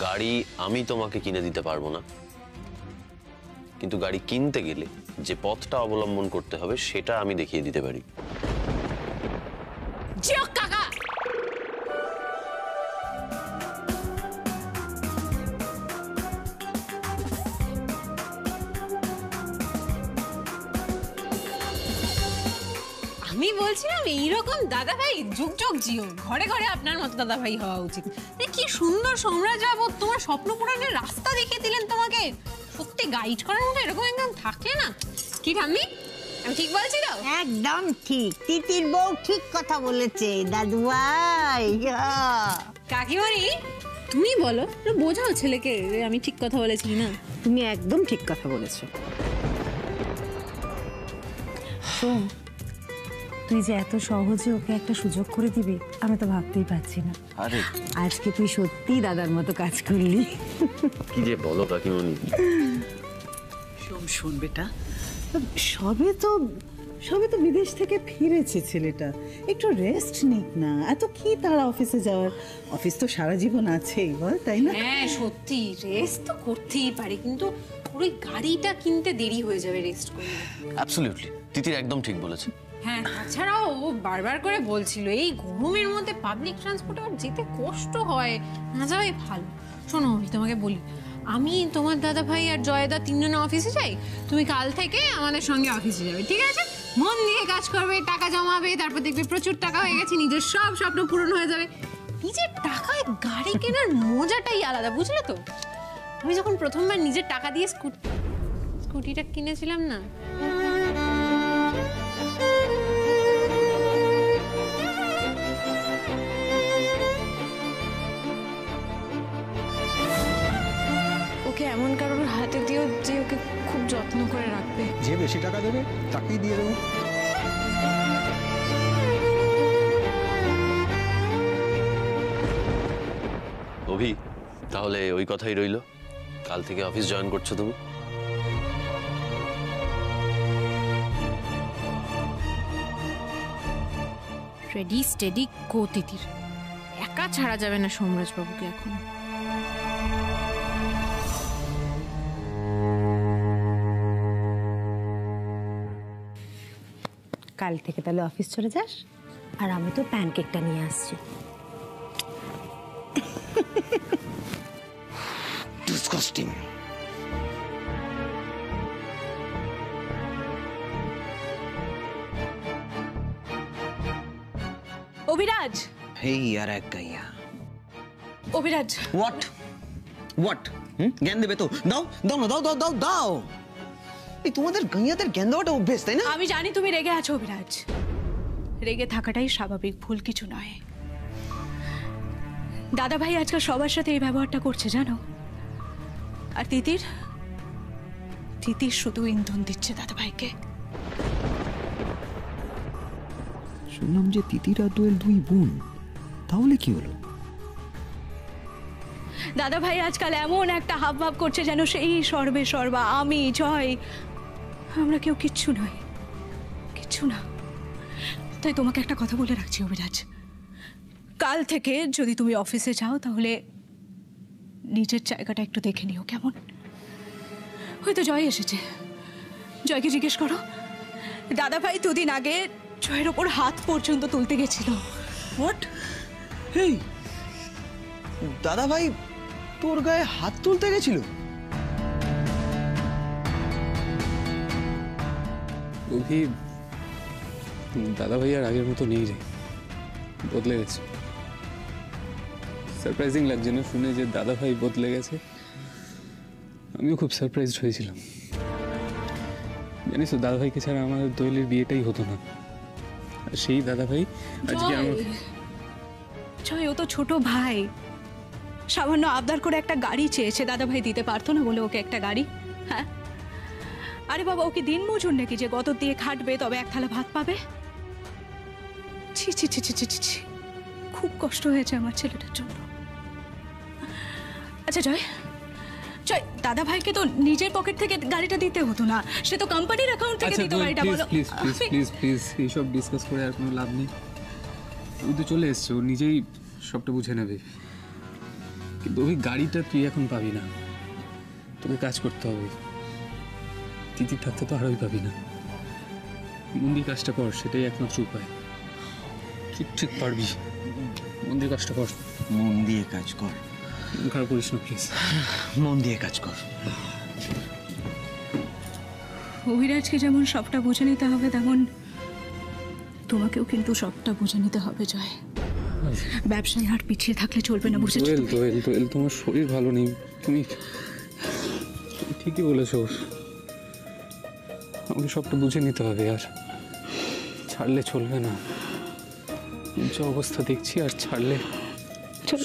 গাড়ি আমি তোমাকে কিনে দিতে পারবো না, কিন্তু গাড়ি কিনতে গেলে যে পথটা অবলম্বন করতে হবে সেটা আমি দেখিয়ে দিতে পারি। কাকা আমি বলছিলাম এইরকম দাদা ভাই যুগ যুগ জিও, ঘরে ঘরে আপনার মতো দাদা ভাই হওয়া উচিত। কি সুন্দর সম্রাট যাবো, তোমার স্বপ্ন পূরণের রাস্তা দেখিয়ে দিলেন তোমাকে। সত্যি গাইড করার মতো এরকম একদম থাকলে না। কি ঠাম্মি, আমি ঠিক বলছি তো? একদম ঠিক, তিতির বউ ঠিক কথা বলেছে দাদু ভাই। কাকিমারি তুমি বলো, বোঝাও ছেলেকে আমি ঠিক কথা বলেছি না। তুমি একদম ঠিক কথা বলেছো। তুই যে এত সহজে ওকে একটা সুযোগ করে দিবি আমি তো ভাবতেই পারছি না। আরে আজকে তুই সত্যি দাদার মতো কাজ করলি। কি যে বলো কাকিমণি। শোন বেটা, সবে তো বিদেশ থেকে ফিরেছে ছেলেটা, একটু রেস্ট নিক না। এত কি তারা অফিসে যাওয়ার, অফিস তো সারা জীবন আছেই বল, তাই না? হ্যাঁ সত্যি রেস্ট তো করতেই পারে, কিন্তু ওই গাড়িটা কিনতে দেরি হয়ে যাবে রেস্ট করলে। অ্যাবসলিউটলি, তিতির একদম ঠিক বলেছে। হ্যাঁ তাছাড়াও ও বারবার করে বলছিল এই গরমের মধ্যে পাবলিক ট্রান্সপোর্টে ওর যেতে কষ্ট হয়, না যাওয়াই ভালো। শোনো আমি তোমাকে বলি, আমি তোমার দাদা ভাই আর জয়দা তিনজনে অফিসে যাই, তুমি কাল থেকে আমাদের সঙ্গে অফিসে যাবে, ঠিক আছে? মন দিয়ে কাজ করবে, টাকা জমাবে, তারপর দেখবে প্রচুর টাকা হয়ে গেছে, নিজের সব স্বপ্ন পূরণ হয়ে যাবে। নিজের টাকায় গাড়ি কেনার মজাটাই আলাদা, বুঝলে তো? আমি যখন প্রথমবার নিজের টাকা দিয়ে স্কুটিটা কিনেছিলাম না, ওকে এমন কারোর হাতে দিও যে ওকে খুব যত্ন করে রাখবে। যে বেশি টাকা দেবে তাকেই দিয়ে দেবো। অভি, তাহলে ওই কথাই রইলো, কাল থেকে অফিস জয়েন করছো তুমি। রেডি স্টেডি গো তিতির, একা ছাড়া যাবে না সোমরাজ বাবুকে এখন। কাল থেকে তাহলে অফিস চলে যাস, আর আমি তো প্যানকেকটা নিয়ে আসছি। ডিসকাস্টিং। অভিরাজ, হেই यार এক গাইয়া। অভিরাজ হোয়াট জ্ঞান দেবে তো? দাও দাও না, দাও দাও দাও দাও। এই তোমাদের গাইয়াদের জ্ঞান দেওয়াটা অভ্যেস, তাই না? আমি জানি তুমি রেগে আছো অভিরাজ, রেগে থাকাটাই স্বাভাবিক, ভুল কিছু নয়। দাদা ভাই আজকাল সবার সাথে এই ব্যবহারটা করছে জানো, আর তিতির শুধু ইন্ধন দিচ্ছে দাদা ভাইকে। শুনলাম যে তিতির আর দোয়েল দুই বোন, তাহলে কি হলো? দাদা ভাই আজকাল এমন একটা হাবভাব করছে যেন সেই সর্বে সর্বা, আমি জয়, আমরা কেউ কিচ্ছু নই, কিচ্ছু না। তাই তোমাকে একটা কথা বলে রাখছি অভিরাজ, কাল থেকে যদি তুমি অফিসে যাও তাহলে নিজের জায়গাটা একটু দেখে নিও, কেমন? হয়তো জয় এসেছে, জয়কে জিজ্ঞেস করো, দাদা ভাই দুদিন আগে জয়ের ওপর হাত পর্যন্ত তুলতে গেছিল। হোয়াট? হেই, দাদা ভাই তোর গায়ে হাত তুলতে গেছিল? অভি, দাদা ভাই আর আগের মতো নেই রে, বদলে গেছে। সারপ্রাইজিং লাগছে না শুনে যে দাদা ভাই বদলে গেছে? আমিও খুব সারপ্রাইজড হয়েছিলাম। জানিস তো, দাদা ভাইকে ছাড়া আমাদের দোয়েলের বিয়েটাই হতো না। আর সেই দাদা ভাই আজকে আমার জয়, ও তো ছোট ভাই, সামান্য আবদার করে একটা গাড়ি চেয়েছে, দাদা ভাই দিতে পারতো না বলে ওকে একটা গাড়ি? হ্যাঁ, আরে বাবা, ওকে দিন মজুর নাকি যে গতর দিয়ে খাটবে তবে এক থালা ভাত পাবে? ছি ছি ছি ছি ছি ছি, খুব কষ্ট হয়েছে আমার ছেলেটার জন্য। আচ্ছা জয়, দাদা ভাইকে তো নিজের পকেট থেকে গাড়িটা দিতে হতো না, সে তো কোম্পানির অ্যাকাউন্ট থেকে দিত গাড়িটা। বলো প্লিজ প্লিজ প্লিজ প্লিজ, এইসব ডিসকাস করে আর কোনো লাভ নেই। ও তো চলে এসছে, ও নিজেই সবটা বুঝে নেবে। কিন্তু ওই গাড়িটা তুই এখন পাবি না, তোকে কাজ করতে হবে। তিতির থাকতে তো আরোই পাবি না। মন্দির কাজটা কর, সেটাই একমাত্র উপায়। ঠিক ঠিক পারবি, মন্দির কাজটা কর। মন দিয়ে কাজ কর, খারাপ করিস না প্লিজ। মন দিয়ে কাজ কর। অভিরাজকে যেমন সবটা বুঝে নিতে হবে, তেমন তোমাকেও কিন্তু সবটা বুঝে নিতে হবে জয়। ব্যবসায় আর পিছিয়ে থাকলে চলবে না, বুঝেছো? দোয়েল দোয়েল দোয়েল, তোমার শরীর ভালো নেই, তুমি ঠিকই বলেছো। আমাকে সবটা বুঝে নিতে হবে, আর ছাড়লে চলবে না। যে অবস্থা দেখছি, আর ছাড়লে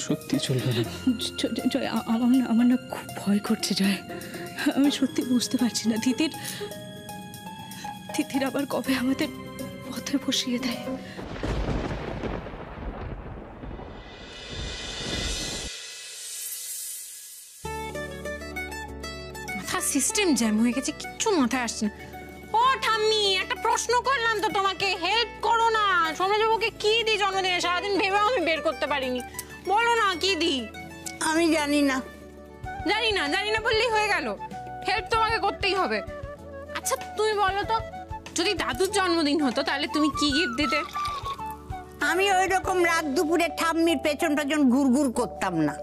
সত্যি চলবে না। জয়, আমার না খুব ভয় করছে জয়। আমি সত্যি বুঝতে পারছি না তিতির আবার কবে আমাদের পথে বসিয়ে দেয়। মাথার সিস্টেম জ্যাম হয়ে গেছে, কিচ্ছু মাথায় আসছে না। ও ঠাম্মি, একটা প্রশ্ন করলাম তো তোমাকে, হেল্প করো না। সৌম্যবাবুকে কি দিই জন্মদিনে? সারাদিন ভেবেও আমি বের করতে পারিনি। বলো না কি দিই। আমি জানি না। জানি না বললেই হয়ে গেল? হেল্প তোমাকে করতেই হবে। আচ্ছা তুমি বলো তো, যদি দাদুর জন্মদিন হতো তাহলে তুমি কি গিফট দিতে? আমি ওই রকম রাত দুপুরে ঠাম্মির পেছন ঘুরঘুর করতাম না।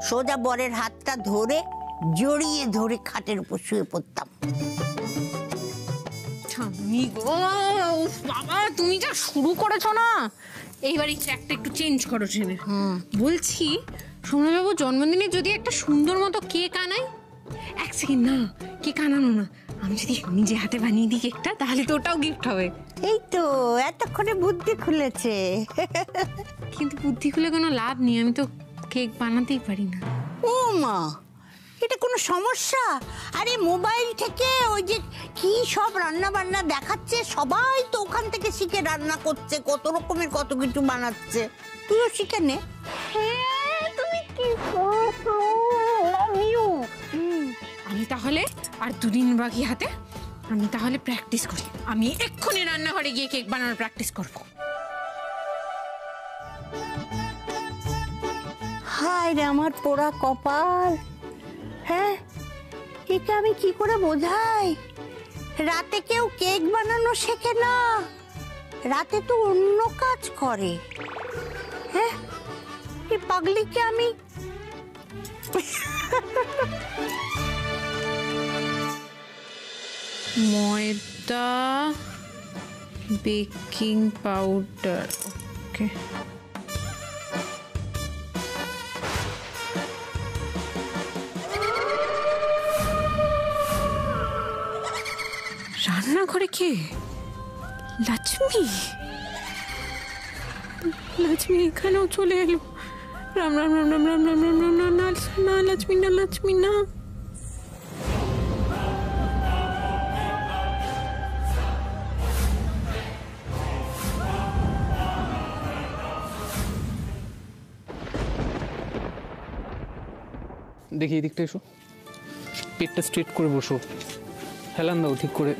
সোজা বরের হাতটা ধরে জড়িয়ে ধরে খাটের উপর শুয়ে পড়তাম। ঠাম্মি গো, উফ বাবা, তুমি যা শুরু করেছো না। এইবার এই ট্র্যাকটা একটু চেঞ্জ করো ট্রেনে। বলছি, সৌম্যবাবু জন্মদিনে যদি একটা সুন্দর মতো কেক আনাই। এক সেকেন্ড, না কেক আনানো না, আমি যদি নিজে হাতে বানিয়ে দিই কেকটা, তাহলে তো ওটাও গিফট হবে। এই তো এতক্ষণে বুদ্ধি খুলেছে। কিন্তু বুদ্ধি খুলে কোনো লাভ নেই, আমি তো কেক বানাতেই পারি না। ও মা, এটা কোনো সমস্যা? আরে মোবাইল থেকে ওই যে কি সব রান্না বান্না দেখাচ্ছে, সবাই তো ওখান থেকে শিখে রান্না করছে, কত রকমের কত কিছু বানাচ্ছে। তুইও শিখে নে। তুমি কি করছো? আমি তাহলে আর দুদিন বাকি হাতে, আমি তাহলে প্র্যাকটিস করি। আমি এক্ষুনি রান্নাঘরে গিয়ে কেক বানানোর প্র্যাকটিস করব। হায় রে আমার পোড়া কপাল। হ্যাঁ, একে আমি কি করে বোঝাই? রাতে কেউ কেক বানানো শেখে না, রাতে তো অন্য কাজ করে। হ্যাঁ, এই পাগলিকে আমি ময়দা, বেকিং পাউডার, ওকে। রান্নাঘরে কে? লক্ষ্মী এখানেও চলে এলো। রাম রাম রাম রাম রাম রাম রাম রাম না না, লক্ষ্মী না। দেখি এদিকটা এসো, পেটটা স্ট্রেট করে বসো, হেলান দাও ঠিক করে।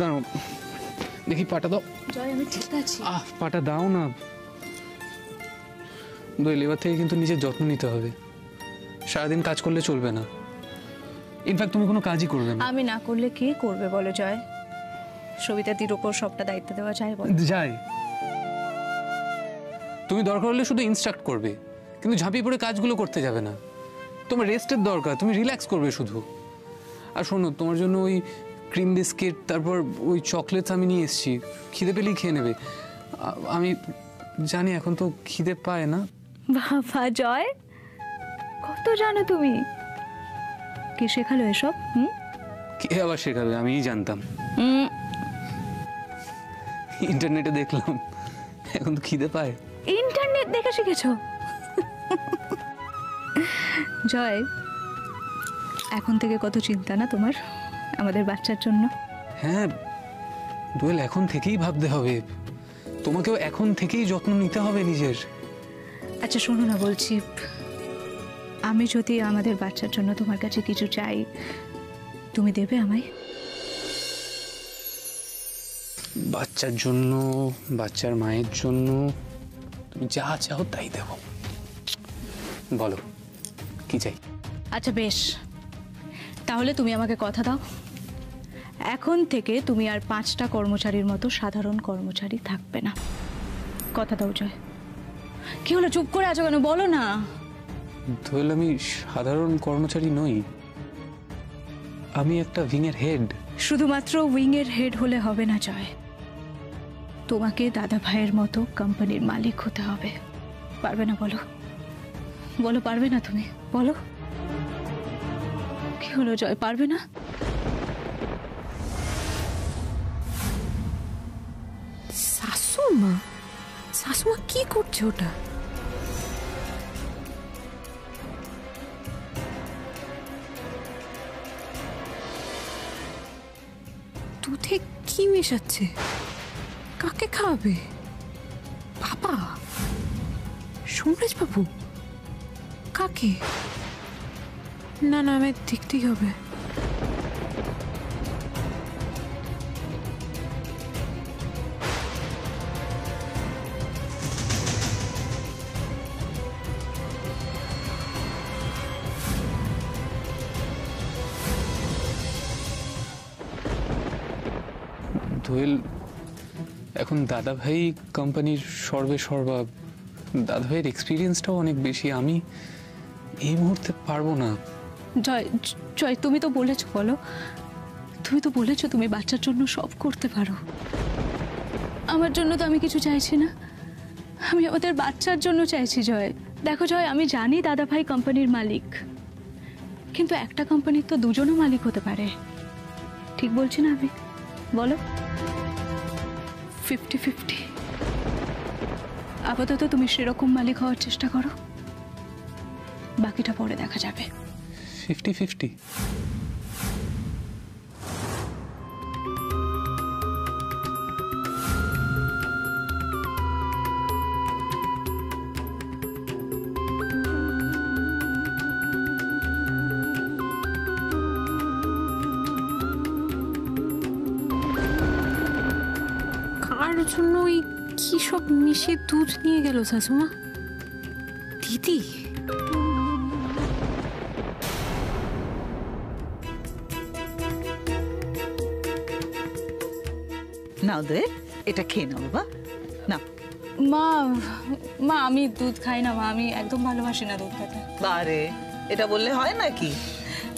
দাঁড়াও, দেখি পাটা দাও। জয়, আমি ঠিক আছি। পাটা দাও না। দোয়েল, এবার থেকে কিন্তু নিজের যত্ন নিতে হবে। সারাদিন কাজ করলে চলবে না। ইনফ্যাক্ট তুমি কোনো কাজই করবে না। আমি না করলে কে করবে বলো জয়? সবিতাদির ওপর সবটা দায়িত্ব দেওয়া যায় বলো? যায়। তুমি দরকার হলে শুধু ইনস্ট্রাক্ট করবে, কিন্তু ঝাঁপিয়ে পড়ে কাজগুলো করতে যাবে না। তোমার রেস্টের দরকার, তুমি রিল্যাক্স করবে শুধু। আর শোনো, তোমার জন্য ওই ক্রিম বিস্কিট, তারপর ওই চকলেটস আমি নিয়ে এসেছি, খিদে পেলেই খেয়ে নেবে। আমি জানি এখন তো খিদে পায় না। বাবা জয়, কত জানো তুমি। কে শেখালো এসব? কে আবার শেখাবে? আমিই জানতাম, ইন্টারনেটে দেখলাম। এখন তো খিদে পায়। ইন্টারনেট দেখে শিখেছো? জয়, এখন থেকে কত চিন্তা না তোমার আমাদের বাচ্চার জন্য। হ্যাঁ দোয়েল, এখন থেকেই ভাবতে হবে, তোমাকেও এখন থেকেই যত্ন নিতে হবে নিজের। আচ্ছা শোনো না, বলছি আমি যদি আমাদের বাচ্চার জন্য তোমার কাছে কিছু চাই, তুমি দেবে আমায়? বাচ্চার জন্য, বাচ্চার মায়ের জন্য তুমি যা চাও তাই দেবো। বলো কি চাই? আচ্ছা বেশ, তাহলে তুমি আমাকে কথা দাও, এখন থেকে তুমি আর 5টা কর্মচারীর মতো সাধারণ কর্মচারী থাকবে না। কথা দাও জয়। কি হলো, চুপ করে আছো কেন? বলো না। দোয়েল, আমি সাধারণ কর্মচারী নই, আমি একটা উইংয়ের হেড। শুধুমাত্র উইংয়ের হেড হলে হবে না জয়, তোমাকে দাদা ভাইয়ের মতো কোম্পানির মালিক হতে হবে। পারবে না? বলো বলো, পারবে না তুমি? বলো কি হলো জয়, পারবে না? শাশুমা, শাশুমা কি করছে ওটা? দুধে কি মেশাচ্ছে? কাকে খাওয়াবে? বাবা? সোমরাজ বাবু? কাকে? না না, আমি দেখতেই হবে। দোয়েল, এখন দাদা ভাই কোম্পানির সর্বে সর্বা, দাদা ভাইয়ের এক্সপিরিয়েন্সটাও অনেক বেশি, আমি এই মুহূর্তে পারবো না। জয় জয়, তুমি তো বলেছো, বলো, তুমি তো বলেছো তুমি বাচ্চার জন্য সব করতে পারো। আমার জন্য তো আমি কিছু চাইছি না, আমি আমাদের বাচ্চার জন্য চাইছি জয়। দেখো জয়, আমি জানি দাদা ভাই কোম্পানির মালিক, কিন্তু একটা কোম্পানির তো দুজনও মালিক হতে পারে। ঠিক বলছি না আমি? বলো, 50-50। আপাতত তুমি সেরকম মালিক হওয়ার চেষ্টা করো, বাকিটা পরে দেখা যাবে। 50-50? কার জন্য ওই কি সব মিশিয়ে দুধ নিয়ে গেল শাশুমা? দিদি? নাও দোয়েল, এটা খেয়ে নাও বাবা, না। মা, মা আমি দুধ খাই না মা, আমি একদম ভালোবাসি না দুধ খেতে। বারে, এটা বললে হয় নাকি?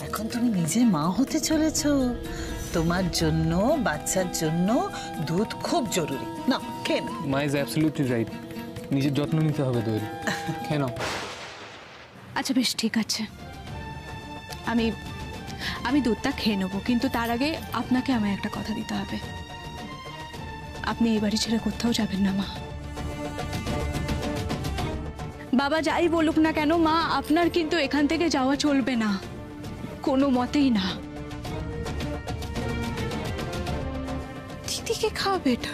এখন তুমি নিজে মা হতে চলেছো, তোমার জন্য, বাচ্চার জন্য দুধ খুব জরুরি। না, খেয়ে নাও। মা ইজ অ্যাবসলিউটলি রাইট, নিজের যত্ন নিতে হবে দোয়েল, কেন? আচ্ছা বেশ, ঠিক আছে, আমি আমি দুধটা খেয়ে নেবো, কিন্তু তার আগে আপনাকে আমায় একটা কথা দিতে হবে। আপনি এই বাড়ি ছেড়ে কোথাও যাবেন না মা। বাবা যাই বলুক না কেন মা, আপনার কিন্তু এখান থেকে যাওয়া চলবে না, কোনো মতেই না। দিদিকে খাওয়াবে এটা?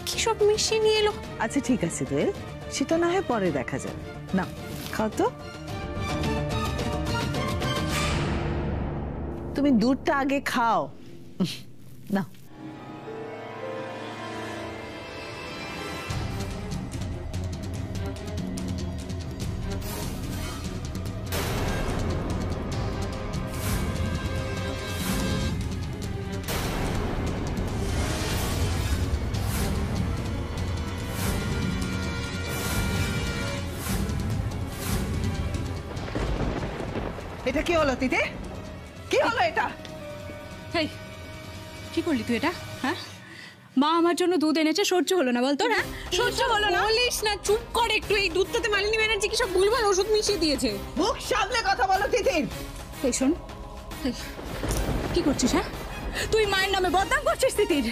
কি সব মিশিয়ে নিয়ে এলো? আচ্ছা ঠিক আছে দোয়েল, সেটা না হয় পরে দেখা যাবে। না, খাও তো। তুমি দুধটা আগে খাও। না, এটা কি হলো তিতে? কি হলো এটা? এই, কি করলি তুই এটা? হ্যাঁ, মা আমার জন্য দুধ এনেছে, সহ্য হলো না বলতো? হ্যাঁ, সহ্য হলো না? বলিস না, চুপ কর একটু। এই দুধটাতে মালিনী ব্যানার্জি কি সব ভুলভাল ওষুধ মিশিয়ে দিয়েছে। মুখ সামলে কথা বলো তিতির। এই শোন, এই, কি করছিস? হ্যাঁ, তুই মায়ের নামে বদনাম করছিস তিতির।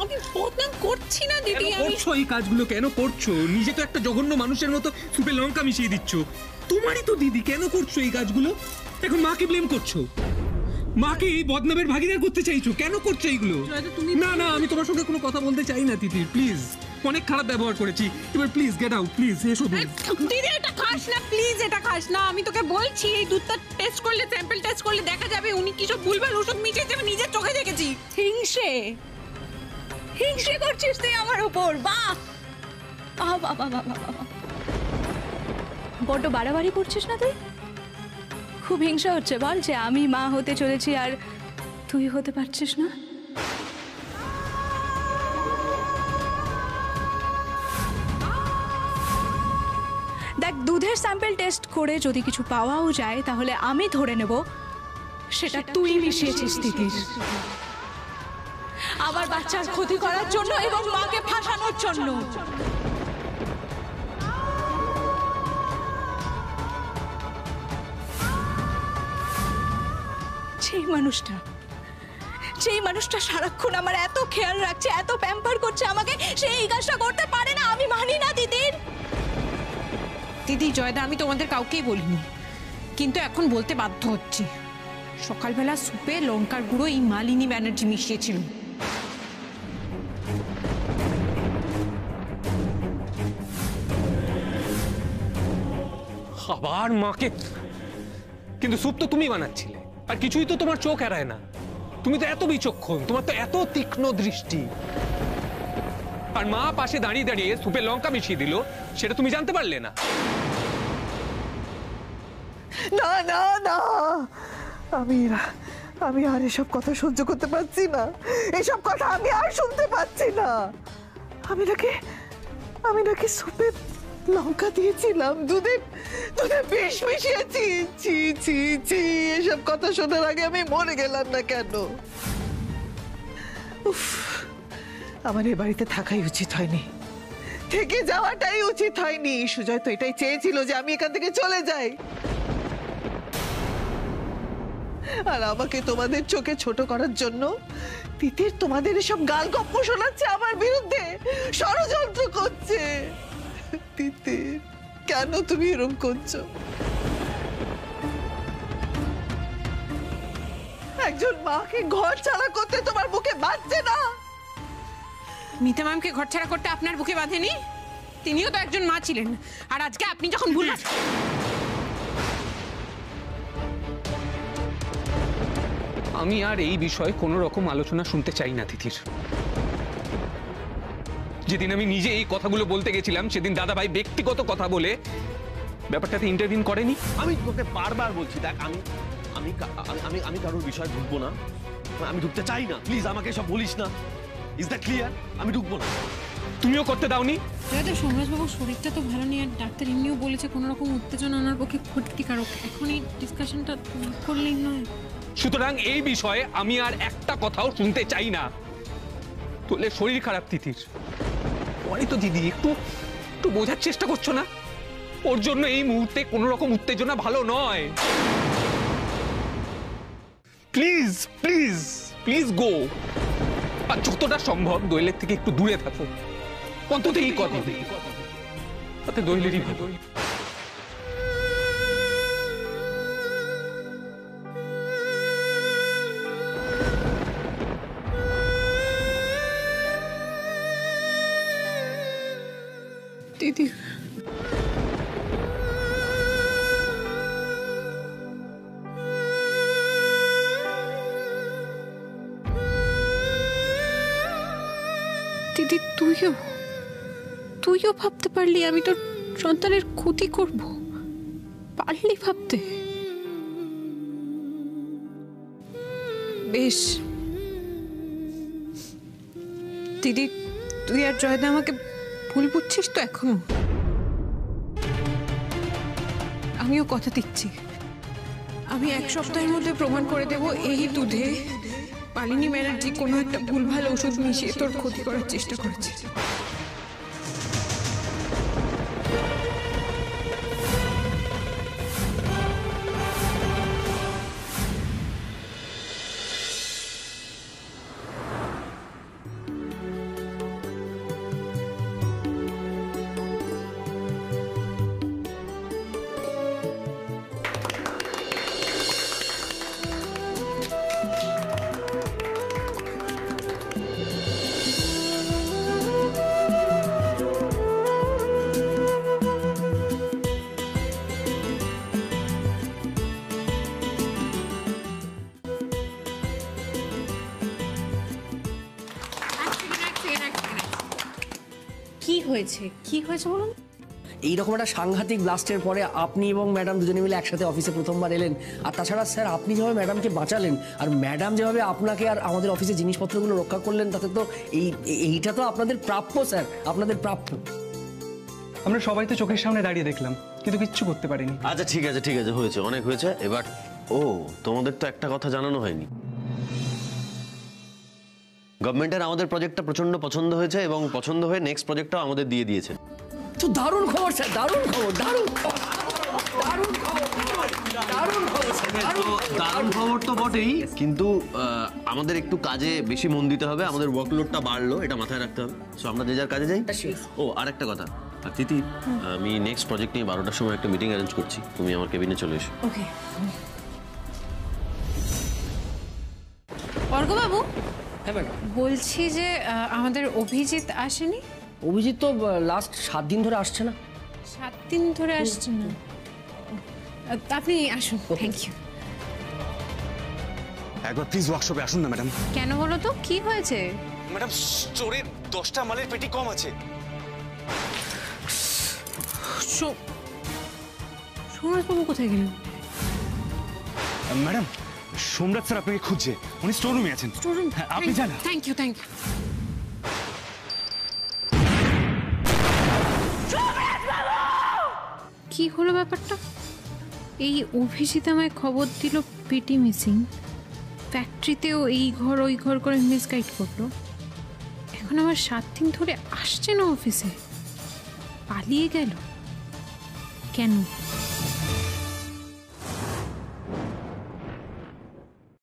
আমি বদনাম করছি না দিদি, আমি করছো এই কাজগুলো কেন করছো? নিজে তো একটা জঘন্য মানুষের মতো সুপে লঙ্কা মিশিয়ে দিচ্ছ। তোমারই তো দিদি, কেন করছো এই কাজগুলো? এখন মাকে ব্লেম করছো, মাকে এই বদনামের ভাগিদার করতে চাইছো, কেন করছো এইগুলো? না না, আমি তোমার সঙ্গে কোনো কথা বলতে চাই না তিতির, প্লিজ। অনেক খারাপ ব্যবহার করেছি, এবার প্লিজ গেট আউট, প্লিজ এসো দূর। দিদি এটা খাস না প্লিজ, এটা খাস না। আমি তোকে বলছি এই দুধটা টেস্ট করলে, স্যাম্পল টেস্ট করলে দেখা যাবে উনি কি সব ভুলভাল ওষুধ মিশিয়েছে, আমি নিজের চোখে দেখেছি। হিংসে হিংসে করছিস তুই আমার উপর? বাহ, বাহ বাহ বাহ বাহ। বড্ড বাড়াবাড়ি করছিস না তুই? খুব হিংসা হচ্ছে বল যে আমি মা হতে চলেছি আর তুই হতে পারছিস না। দেখ, দুধের স্যাম্পল টেস্ট করে যদি কিছু পাওয়াও যায় তাহলে আমি ধরে নেব সেটা তুই মিশিয়েছিস তিতির, আমার বাচ্চার ক্ষতি করার জন্য এবং মাকে ফাঁসানোর জন্য। যেই মানুষটা সারাক্ষণ আমার এত খেয়াল রাখছে, এত প্যাম্পার করছে আমাকে, সে এই কাজটা করতে পারে না। আমি মানি না তিতির। দিদি, জয়দা, আমি তোমাদের কাউকেই বলিনি, কিন্তু এখন বলতে বাধ্য হচ্ছি। সকালবেলা সুপে লঙ্কার গুঁড়ো এই মালিনী ব্যানার্জি মিশিয়েছিল। আবার মাকে, কিন্তু স্যুপ তো তুমি বানাচ্ছিলে, আর কিছুই তো তোমার চোখ এড়ায় না। তুমি তো এত বিচক্ষণ, তোমার তো এত তীক্ষ্ণ দৃষ্টি, আর মা পাশে দাঁড়িয়ে দাঁড়িয়ে স্যুপে লঙ্কা মিশিয়ে দিল, সেটা তুমি জানতে পারলে না? না না না, আমি আর এসব কথা সহ্য করতে পারছি না। এসব কথা আমি আর শুনতে পাচ্ছি না। আমি নাকি সুপে লঙ্কা দিয়েছিলাম, দুধে বিষ মিশিয়েছি। ছি ছি ছি, এসব কথা শোনার আগে আমি মরে গেলাম না কেন? উফ, আমার এ বাড়িতে থাকাই উচিত হয়নি, থেকে যাওয়াটাই উচিত হয়নি। সুজয় তো এটাই চেয়েছিল যে আমি এখান থেকে চলে যাই, আর আমাকে তোমাদের চোখে ছোট করার জন্য তিতির তোমাদের এসব গাল গপ্প শোনাচ্ছে, আমার বিরুদ্ধে ষড়যন্ত্র করছে। তিতির, কেন তুমি এরকম করছো? একজন মাকে ঘর ছাড়া করতে তোমার বুকে বাঁধছে না? মিতা ম্যামকে ঘর ছাড়া করতে আপনার বুকে বাঁধেনি? তিনিও তো একজন মা ছিলেন, আর আজকে আপনি যখন ভুল। আমি আর এই বিষয়ে কোনো রকম আলোচনা শুনতে চাই না তিতির। যেদিন আমি নিজে এই কথাগুলো বলতে গেছিলাম, সেদিন দাদাভাই ব্যক্তিগত কথা বলে ব্যাপারটাতে ইন্টারভিউ করেনি। আমি তোকে বারবার বলছি, দেখ, আমি আমি আমি আমি কারোর বিষয় ঢুকবো না, আমি ঢুকতে চাই না। প্লিজ আমাকে সব বলিস না। Is that clear? আমি ঢুকবো না। তুমিও করতে দাওনি। সোমরাজবাবুর শরীরটা তো ভালো নেই, আর ডাক্তার এমনিও বলেছে কোনো রকম উত্তেজনা আনার পক্ষে ক্ষতিকারক। এখন এই ডিসকাশনটা করলেই নয়। সুতরাং এই বিষয়ে আমি আর একটা কথাও শুনতে চাই না। তোলে শরীর খারাপ তিতির, ওই তো দিদি, একটু বোঝার চেষ্টা করছো না? ওর জন্য এই মুহূর্তে কোনো রকম উত্তেজনা ভালো নয়। প্লিজ প্লিজ প্লিজ গো, আর যতটা সম্ভব দোয়েলের থেকে একটু দূরে থাকো, অন্তত এই কথা। তাতে দোয়েলেরই ভালো। দিদি, দিদি, তুইও ভাবতে পারলি আমি তোর সন্তানের ক্ষতি করব? পারলি ভাবতে? বেশ দিদি, তুই আর জয়দা আমাকে ভুল বুঝছিস তো এখনো? আমিও কথা দিচ্ছি, আমি 1 সপ্তাহের মধ্যে প্রমাণ করে দেব এই দুধে মালিনী ব্যানার্জি কোনো একটা ভুলভাল ওষুধ মিশিয়ে তোর ক্ষতি করার চেষ্টা করেছে। কি হয়েছে বলুন? এইরকম একটা সাংঘাতিক ব্লাস্টের পরে আপনি এবং ম্যাডাম দুজনে মিলে একসাথে অফিসে প্রথমবার এলেন। আর তাছাড়া স্যার আপনি যেভাবে ম্যাডামকে বাঁচালেন আর ম্যাডাম যেভাবে আপনাকে আর আমাদের অফিসে জিনিসপত্রগুলো রক্ষা করলেন, তাতে তো এইটা তো আপনাদের প্রাপ্য স্যার, আপনাদের প্রাপ্য। আমরা সবাই তো চোখের সামনে দাঁড়িয়ে দেখলাম, কিন্তু কিচ্ছু করতে পারিনি। আচ্ছা ঠিক আছে হয়েছে, অনেক হয়েছে। এবার তোমাদের তো একটা কথা জানানো হয়নি, গভর্নমেন্টের আমাদের প্রজেক্টটা প্রচন্ড পছন্দ হয়েছে এবং পছন্দ হয়ে নেক্সট প্রজেক্টটাও আমাদের দিয়ে দিয়েছে। তো দারুণ খবর স্যার, দারুণ খবর, দারুণ দারুণ খবর তো বটেই, কিন্তু আমাদের একটু কাজে বেশি মন দিতে হবে, আমাদের ওয়ার্কলোডটা বাড়লো, এটা মাথায় রাখতে হবে। সো আমরা যে যার কাজে যাই। আর একটা কথা, তিথি, আমি নেক্সট প্রজেক্ট নিয়ে 12টার সময় একটা মিটিং অ্যারেঞ্জ করছি, তুমি আমার কেবিনে চলে এসো। ওকে। অর্ঘবাবু, হ্যাঁ ম্যাডাম বলছি যে আমাদের অভিজিৎ আসেনি। অভিজিৎ তো লাস্ট 7 দিন ধরে আসছে না। 7 দিন ধরে আসছে না? আপনি আসুন। Thank you. একবার প্লিজ ওয়ার্কশপে আসুন না ম্যাডাম। কেন বলো তো, কি হয়েছে? ম্যাডাম স্টোরের 10টা মালের পেটি কম আছে। সোমরাজবাবু কোথায় গেলেন? ম্যাডাম সোমরাজ স্যার আপনাকে খুঁজছে, উনি স্টোর রুমে আছেন। স্টোররুম? হ্যাঁ, আপনি যান। Thank you. কি হলো ব্যাপারটা? এই অভিজিৎ আমায় খবর দিল পেটি মিসিং, ফ্যাক্টরিতেও এই ঘর ওই ঘর করে মিসগাইড করলো, এখন আবার 7 দিন ধরে আসছে না অফিসে, পালিয়ে গেল কেন?